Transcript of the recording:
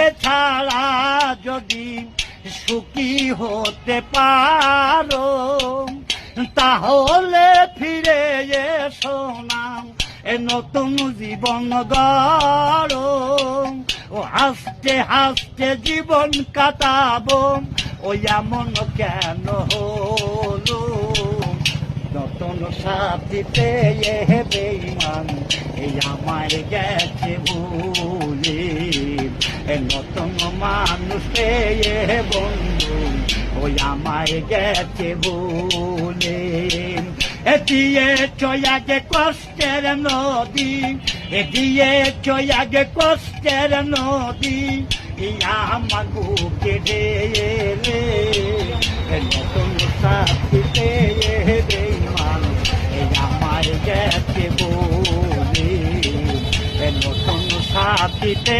আমাকে ছাড়া যদি সুখী হতে পারো, তাহলে ফিরে এসো না, এ নতুন জীবন গড়ো। ও হাসতে হাসতে জীবন কাটাবো, ওই এমন কেন হলো? নতুন সাথী পেয়ে বেঈমান এই আমায় গেছে ভুলে। নতুন মানুষ পেয়ে বন্ধু ওই আমায় গেছে ভুলে। দিয়ে চয়াগে কষ্টের নদী, দিয়ে চয়াগে কষ্টের নদী, আমার বুকে ঢেলে। নতুন সাথী পেয়ে বেঈমান এই আমায় গেছে বলে। নতুন সাথীতে